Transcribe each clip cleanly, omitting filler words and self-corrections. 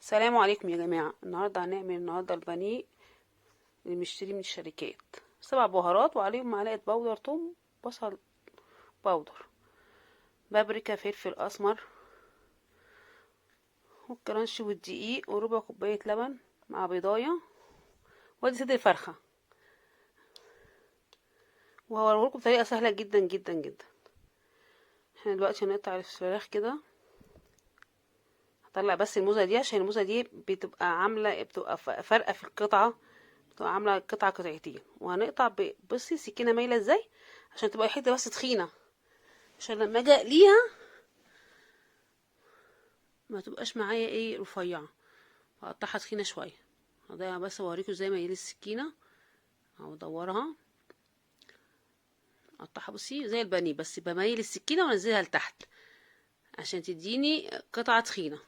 السلام عليكم يا جماعة. هنعمل البانيه اللي بنشتريه من الشركات. 7 بهارات وعليهم معلقة بودر ثوم، بصل بودر، بابريكا، فلفل اسمر، والكرنش والدقيق، وربع كوباية لبن مع بيضاية، وادي صدر الفرخة. وهوريلكم بطريقة سهلة جدا جدا جدا. احنا دلوقتي هنقطع الفراخ كده. هطلع بس الموزة دي عشان الموزة دي بتبقى فارقة في القطعة، بتبقى عاملة قطعة قطعتين. وهنقطع بصي سكينة مايلة ازاي عشان تبقى حتة بس تخينة، عشان لما اجي اقليها ما تبقاش معايا رفيعة. هقطعها تخينة شوية. هضيع بس اوريكم ازاي مايل السكينة او ادورها. اقطعها بصي زي البانيه، بس بميل السكينة وانزلها لتحت عشان تديني قطعة تخينة،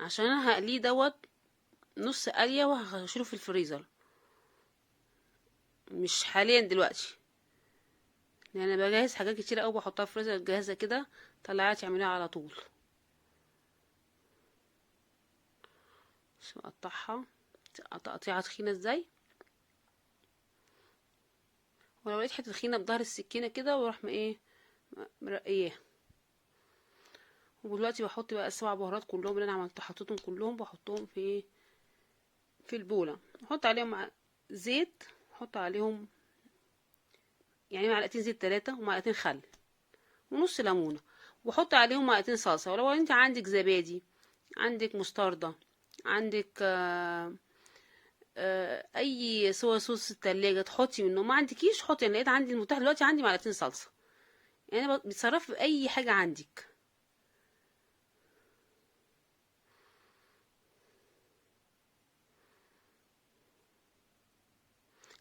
عشان انا هقليه نص قلية وهشيله في الفريزر، مش حاليا دلوقتي، لان انا بجهز حاجات كتير قوي بحطها في الفريزر جاهزة كده، طلعت تعمليها على طول. اقطعها تقطيعة تخينة ازاي. ولو لقيت حته تخينه بظهر السكينه كده واروح مرقياها. ودلوقتي بحط بقى ال7 بهارات كلهم اللي انا حطيتهم كلهم، بحطهم في البوله. احط عليهم زيت، احط عليهم يعني معلقتين زيت 3 ومعلقتين خل ونص ليمونه، واحط عليهم معلقتين صلصه. ولو انت عندك زبادي، عندك مستردة، عندك اي صوص التلاجة تحطي منه. ما عندكيش حطي، انا لقيت عندي المتاح دلوقتي عندي معلقتين صلصه. يعني بتصرف في اي حاجه عندك.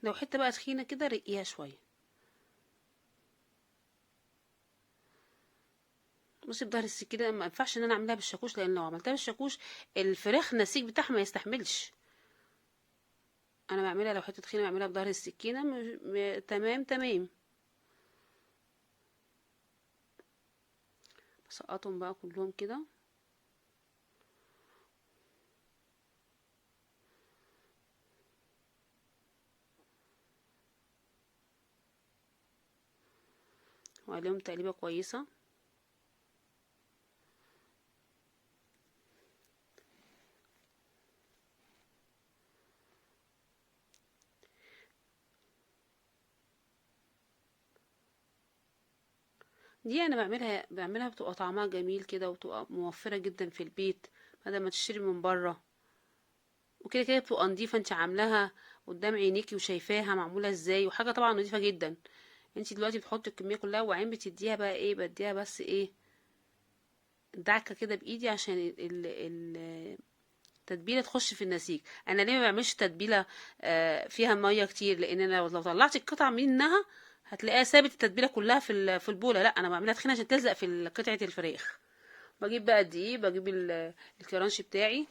لو حته بقى تخينه كده رقيها شويه. بصي بظهر السكينه ما ينفعش ان انا اعملها بالشاكوش، لان لو عملتها بالشاكوش الفراخ النسيج بتاعها ما يستحملش. انا بعملها لو حته تخينه بعملها بظهر السكينه تمام تمام. بسقطهم بقى كلهم كده. وعليهم تقليبه كويسه. دي انا بعملها بتبقى طعمها جميل كده، وبتبقى موفره جدا في البيت بدل ما تشتري من بره. وكده كده بتبقى نضيفه، انت عاملاها قدام عينيكي وشايفاها معموله ازاي، وحاجه طبعا نضيفه جدا. انت دلوقتي بتحطي الكميه كلها، وبعدين بتديها بقى بديها بس دعكه كده بايدي عشان التتبيله تخش في النسيج. انا ليه ما بعملش تتبيله فيها ميه كتير؟ لان انا لو طلعت القطع منها هتلاقيها سابت التتبيله كلها في البوله. لا، انا بعملها تخينه عشان تلزق في قطعه الفراخ. بجيب بقى دقيق، بجيب الكرانش بتاعي،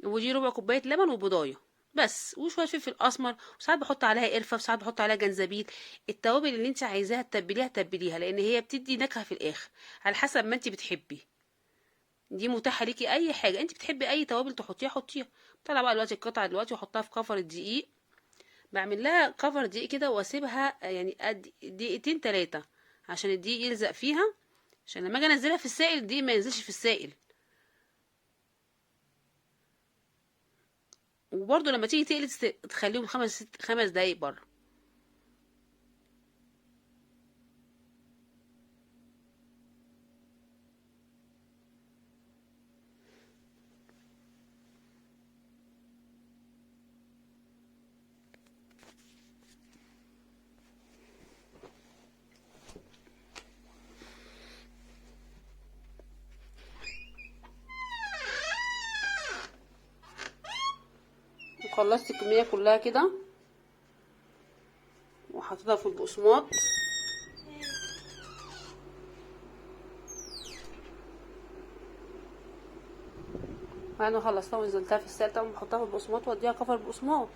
ودي ربع كوبايه لبن وبضايه بس، وشويه فلفل اسمر، وساعات بحط عليها قرفه، وساعات بحط عليها جنزبيل. التوابل اللي انت عايزاها تتبليها، لان هي بتدي نكهه في الاخر على حسب ما انت بتحبي. دي متاحه ليكي، اي حاجه انت بتحبي اي توابل تحطيها حطيها. طلع بقى دلوقتي القطعه دلوقتي واحطها في كفر الدقيق. بعمل لها كفر دقيق كده واسيبها يعني قد دقيقتين 3 عشان الدقيق يلزق فيها، عشان لما اجي انزلها في السائل الدقيق ما ينزلش في السائل. وبرده لما تيجي تقلي تخليهم 5 دقايق بره. وخلصت الكميه كلها كده وحطيتها في البقسماط. بعد ما خلصتها ونزلتها في السائل طبعا بحطها في البقسماط واديها كفر البقسماط.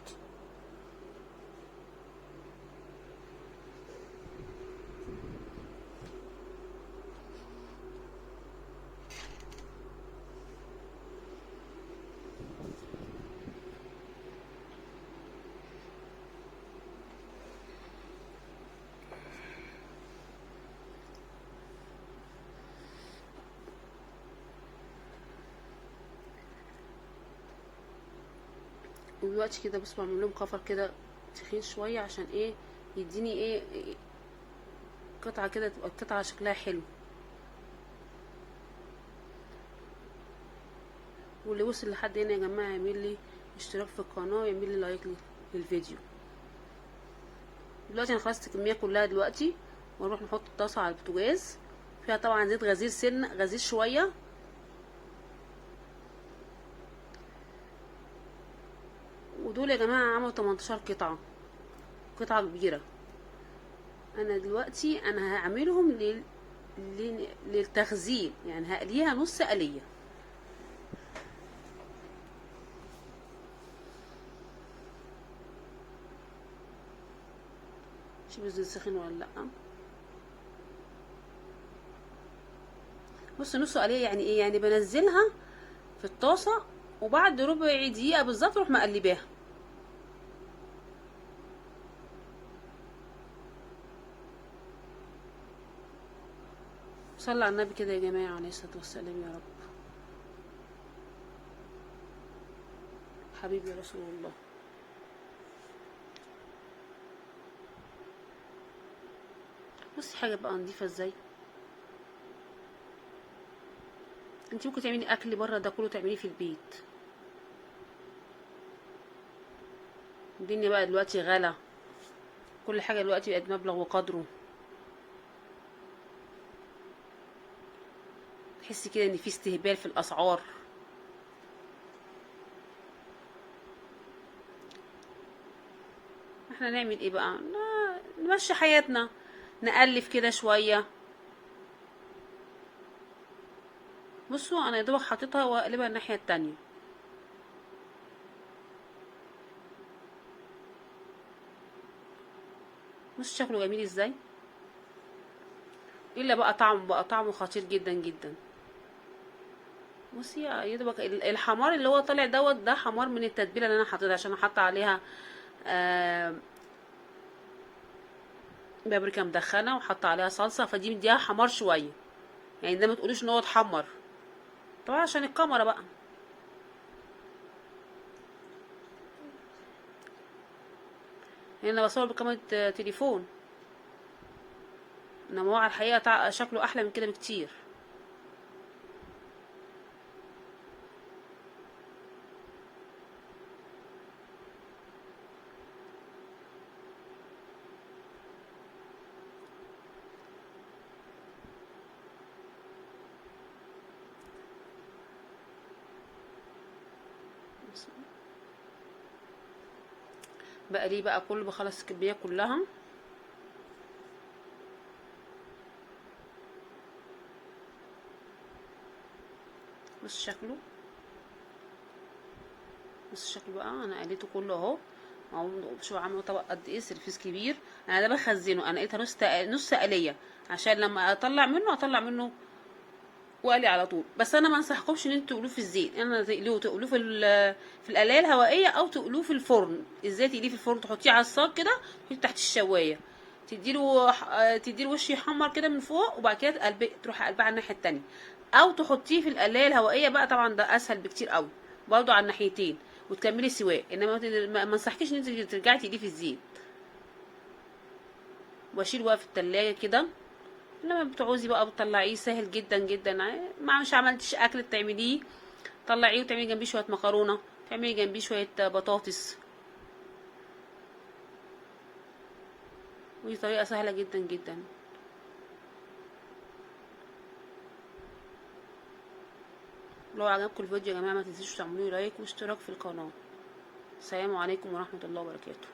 دلوقتي كده بصوا بعمل لهم كفر كده تخين شويه عشان ايه يديني ايه قطعه كده، تبقى القطعه شكلها حلو. واللي وصل لحد هنا يا جماعه يعمل لي اشتراك في القناه ويعمل لي لايك للفيديو. دلوقتي انا خلصت الكميه كلها دلوقتي، ونروح نحط الطاسه على البوتاجاز فيها طبعا زيت غزير، غزير شويه. ودول يا جماعه عملوا 18 قطعه، قطعه كبيره. انا دلوقتي انا هعملهم للتخزين، يعني هقليها نص قليه. شوف الزيت سخن ولا لا. بص نص قليه يعني ايه؟ يعني بنزلها في الطاسه وبعد ربع دقيقه بالظبط اروح مقلباها. صلى على النبي كده يا جماعه عليه الصلاه والسلام يا رب. حبيبي يا رسول الله. بصي حاجه بقى نضيفه ازاي. انت ممكن تعملي اكل بره ده كله تعمليه في البيت. الدنيا بقى دلوقتي غلا، كل حاجه دلوقتي بقت مبلغ وقدره. تحسي كده ان في استهبال في الاسعار. احنا نعمل ايه بقى؟ نمشي حياتنا، نألف كده شويه. بصوا انا يا دوبك حطيتها واقلبها الناحيه التانية. بص شكله جميل ازاي، الا بقى طعمه خطير جدا جدا. بصي يا دوبك الحمار اللي هو طالع دوت، ده حمار من التتبيله اللي انا حطيتها، عشان احط عليها بابريكا مدخنه وحط عليها صلصه، فدي مديها حمار شويه. يعني ده ما تقولوش ان هو اتحمر طبعا عشان الكاميرا بقى. يعني انا بصور بكاميرا تليفون، انما هو على الحقيقه شكله احلى من كده بكتير. بقى ليه بقى كله بخلص الكميه كلها. بص شكله، بص شكله بقى انا قليته كله اهو. شوف عامله طبق قد ايه، سرفيس كبير. انا ده بخزنه، انا لقيتها نص قليه عشان لما اطلع منه وقلي على طول. بس انا ما انصحكمش ان انتوا تقلوه في الزيت، انا تقلوه في القلايه الهوائيه، او تقلوه في الفرن. ازاي تقليه في الفرن؟ تحطيه على الصاج كده، تحطيه تحت الشوايه، تديله وش يحمر كده من فوق، وبعد كده تروح قلبها على الناحيه التانية. او تحطيه في القلايه الهوائيه بقى، طبعا ده اسهل بكتير قوي برضو على الناحيتين، وتكملي سواء. انما ما انصحكيش ان انت ترجعي تقليه في الزيت. واشيله بقى في التلاجة كده. لما بتعوزي بقى بتطلعيه سهل جدا جدا. ما مش عملتش اكل تعمليه، طلعيه وتعملي جنبيه شويه مكرونه، تعملي جنبيه شويه بطاطس. ودي طريقه سهله جدا جدا. لو عجبكم الفيديو يا جماعه ما تنسوش تعملوا لايك واشتراك في القناه. السلام عليكم ورحمه الله وبركاته.